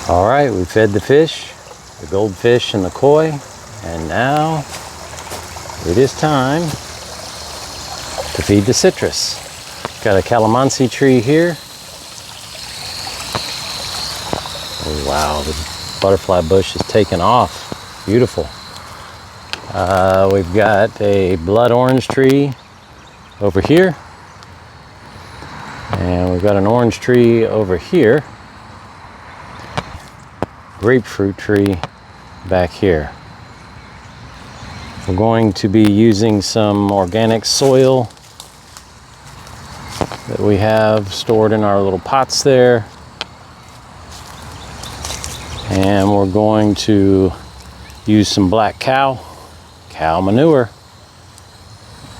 All right, we fed the fish, the goldfish and the koi, and now it is time to feed the citrus. Got a calamansi tree here. Oh, wow, the butterfly bush is taking off. Beautiful. We've got a blood orange tree over here. And we've got an orange tree over here. Grapefruit tree back here. We're going to be using some organic soil that we have stored in our little pots there. And we're going to use some black cow manure.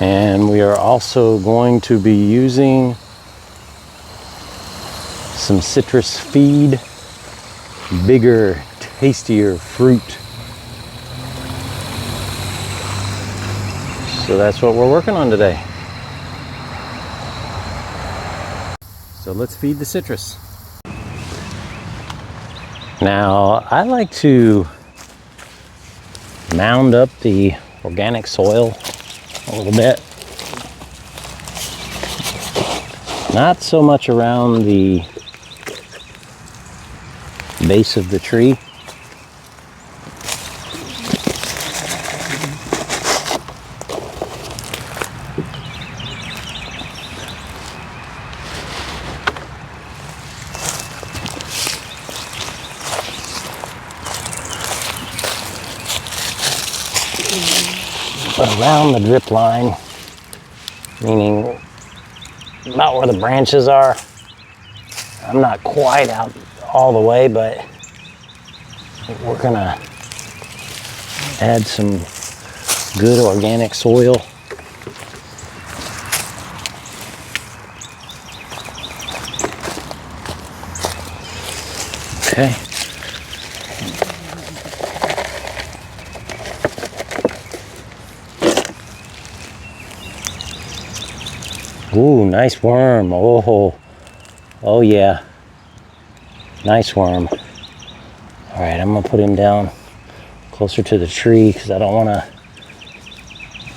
And we are also going to be using some citrus feed, bigger, tastier fruit. So that's what we're working on today. So let's feed the citrus. Now, I like to mound up the organic soil a little bit. Not so much around the base of the tree. But around the drip line, meaning about where the branches are. I'm not quite out all the way, but we're gonna add some good organic soil. Okay. Ooh, nice worm. Oh yeah. Nice worm. All right, I'm gonna put him down closer to the tree because I don't want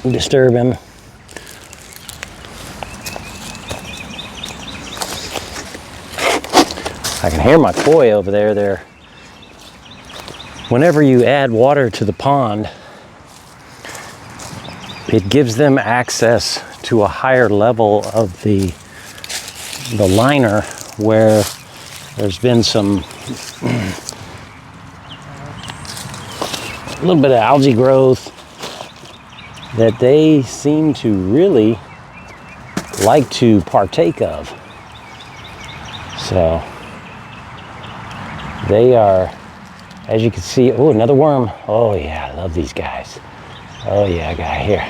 to disturb him. I can hear my koi over there. Whenever you add water to the pond, it gives them access to a higher level of the liner where there's been some a little bit of algae growth that they seem to really like to partake of. So they are, as you can see, oh, another worm. Oh yeah, I love these guys. Oh yeah, I got here.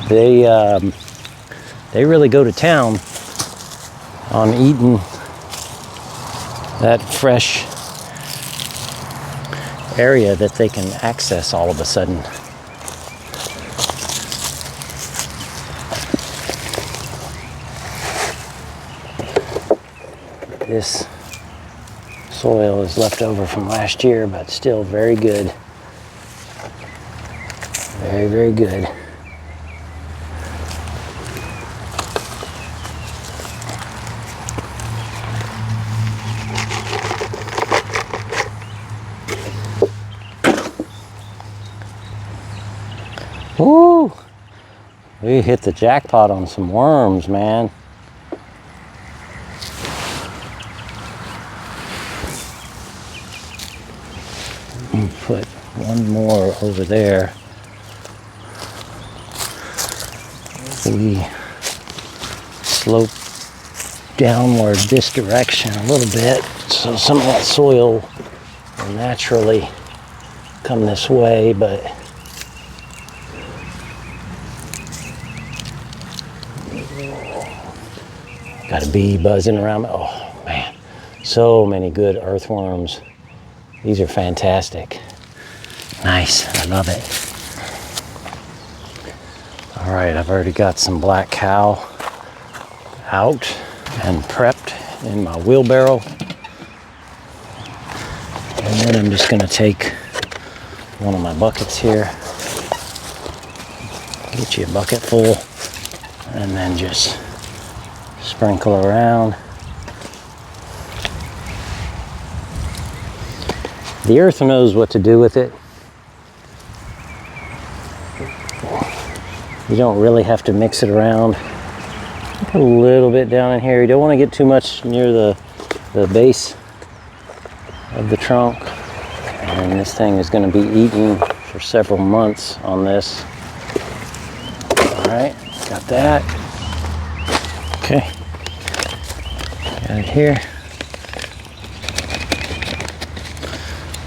They really go to town on eating that fresh area that they can access all of a sudden. This soil is left over from last year, but still very good. Very, very good. Woo! We hit the jackpot on some worms, man. Put one more over there. We slope downward this direction a little bit, so some of that soil will naturally come this way, but got a bee buzzing around me. Oh man, so many good earthworms. These are fantastic. Nice, I love it. All right, I've already got some black cow out and prepped in my wheelbarrow. And then I'm just gonna take one of my buckets here, get you a bucket full, and then just sprinkle around. The earth knows what to do with it. You don't really have to mix it around. Put a little bit down in here. You don't want to get too much near the base of the trunk. And this thing is going to be eaten for several months on this. All right, got that. Okay, got it here.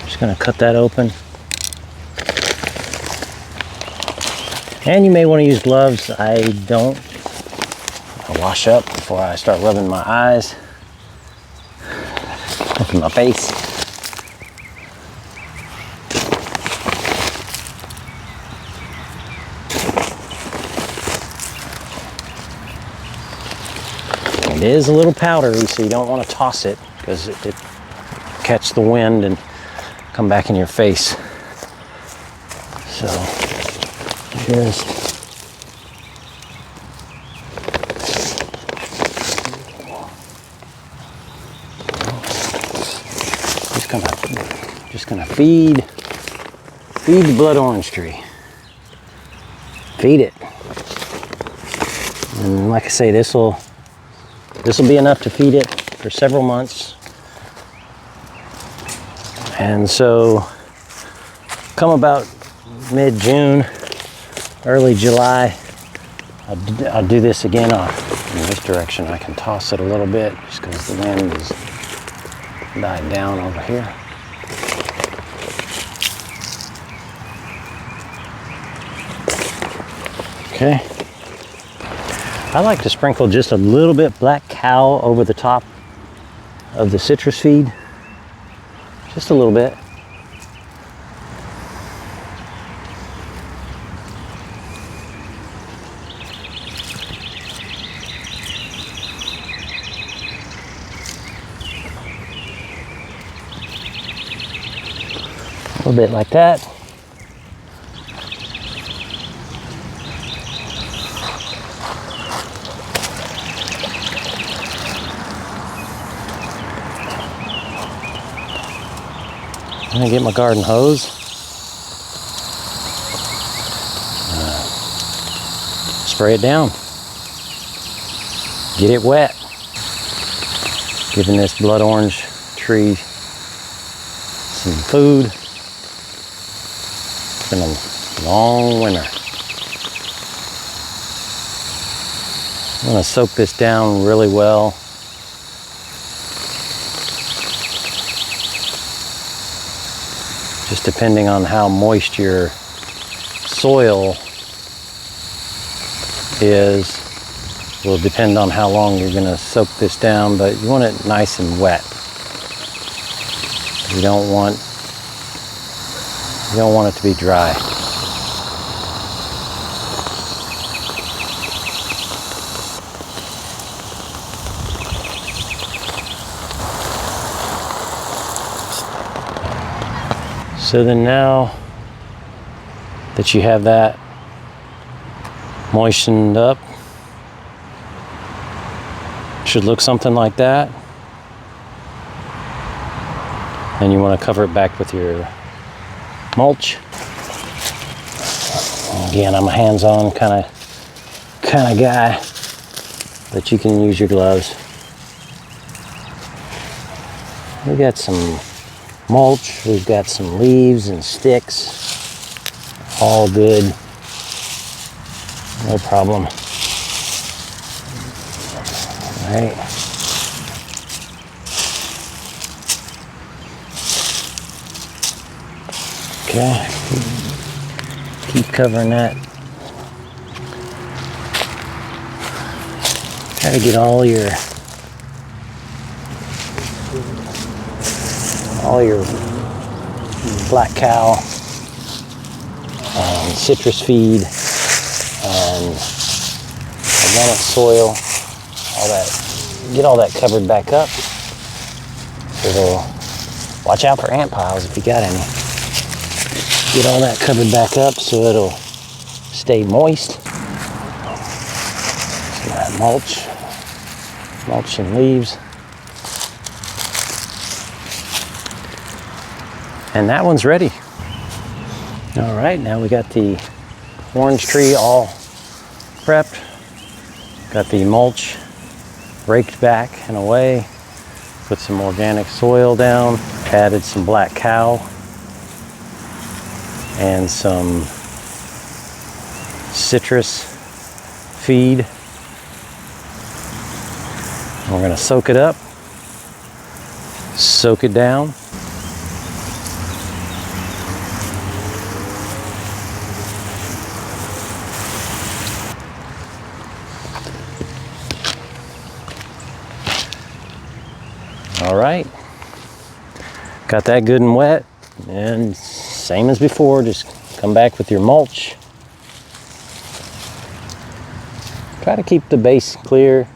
Just going to cut that open. And you may want to use gloves. I don't. I'll wash up before I start rubbing my eyes and my face. It is a little powdery, so you don't want to toss it because it catch the wind and come back in your face. So just gonna feed the blood orange tree. Feed it. And like I say, this will be enough to feed it for several months. And so come about mid-June, early July, I'll do this again in this direction. I can toss it a little bit just because the wind is died down over here. Okay. I like to sprinkle just a little bit black cow over the top of the citrus feed. Just a little bit. A little bit like that. I'm gonna get my garden hose. Spray it down. Get it wet. Giving this blood orange tree some food. It's been a long winter. I'm gonna soak this down really well. Just depending on how moist your soil is, will depend on how long you're going to soak this down, but you want it nice and wet. You don't want it to be dry. So then now that you have that moistened up, it should look something like that. And you want to cover it back with your mulch. Again, I'm a hands-on kind of guy, but you can use your gloves. We got some mulch, we've got some leaves and sticks, all good, no problem. All right. Okay, keep covering that. Try to get all your black cow and citrus feed and organic soil get all that covered back up. It'll, watch out for ant piles if you got any. Get all that covered back up so it'll stay moist. Some of that mulch and leaves. And that one's ready. All right, now we got the orange tree all prepped. Got the mulch raked back and away. Put some organic soil down. Added some black cow and some citrus feed. And we're gonna soak it up, soak it down. All right, got that good and wet, and same as before, just come back with your mulch. Try to keep the base clear,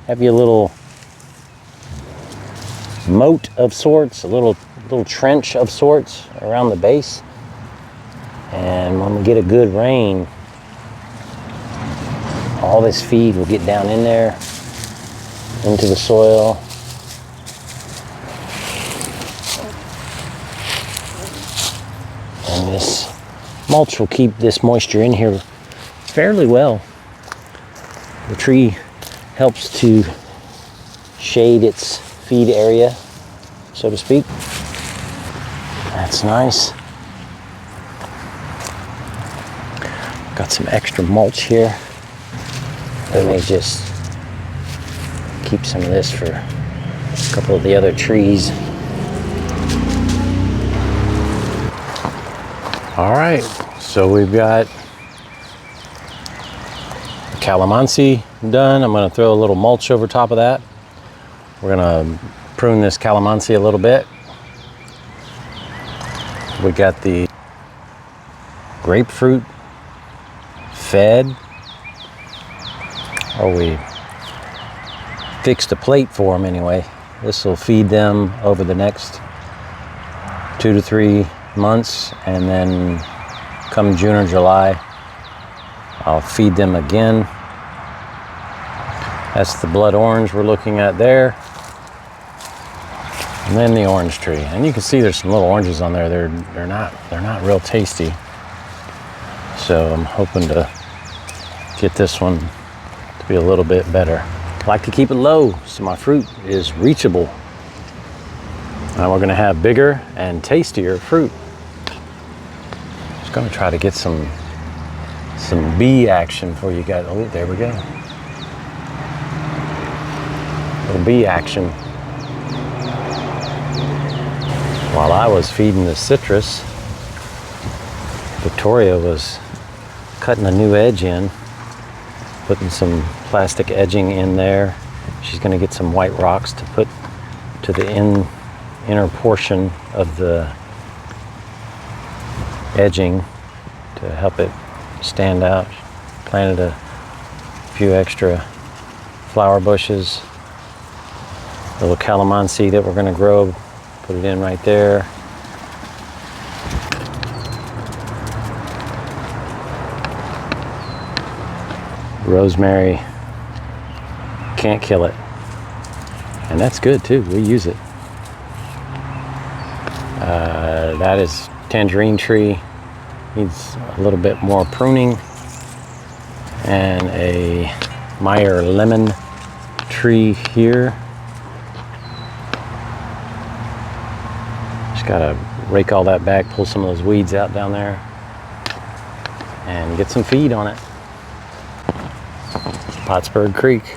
have you a little moat of sorts, a little trench of sorts around the base. And when we get a good rain, all this feed will get down in there, into the soil. And this mulch will keep this moisture in here fairly well. The tree helps to shade its feed area, so to speak. That's nice. Got some extra mulch here. Let me just keep some of this for a couple of the other trees. All right, so we've got calamansi done. I'm gonna throw a little mulch over top of that. We're gonna prune this calamansi a little bit. We got the grapefruit fed, or we fixed a plate for them anyway. This will feed them over the next 2 to 3 months, and then come June or July, I'll feed them again. That's the blood orange we're looking at there. And then the orange tree. And you can see there's some little oranges on there. They're not real tasty. So I'm hoping to get this one to be a little bit better. I like to keep it low so my fruit is reachable. Now we're gonna have bigger and tastier fruit. Just gonna try to get some bee action for you guys. Oh, there we go. Little bee action. While I was feeding the citrus, Victoria was cutting a new edge in, putting some plastic edging in there. She's gonna get some white rocks to put to the inner portion of the edging to help it stand out. Planted a few extra flower bushes, a little calamansi that we're gonna grow, put it in right there. Rosemary, can't kill it. And that's good too, we use it. That is tangerine tree, needs a little bit more pruning. And a Meyer lemon tree here. Just gotta rake all that back, pull some of those weeds out down there, and get some feed on it. Pottsburg Creek.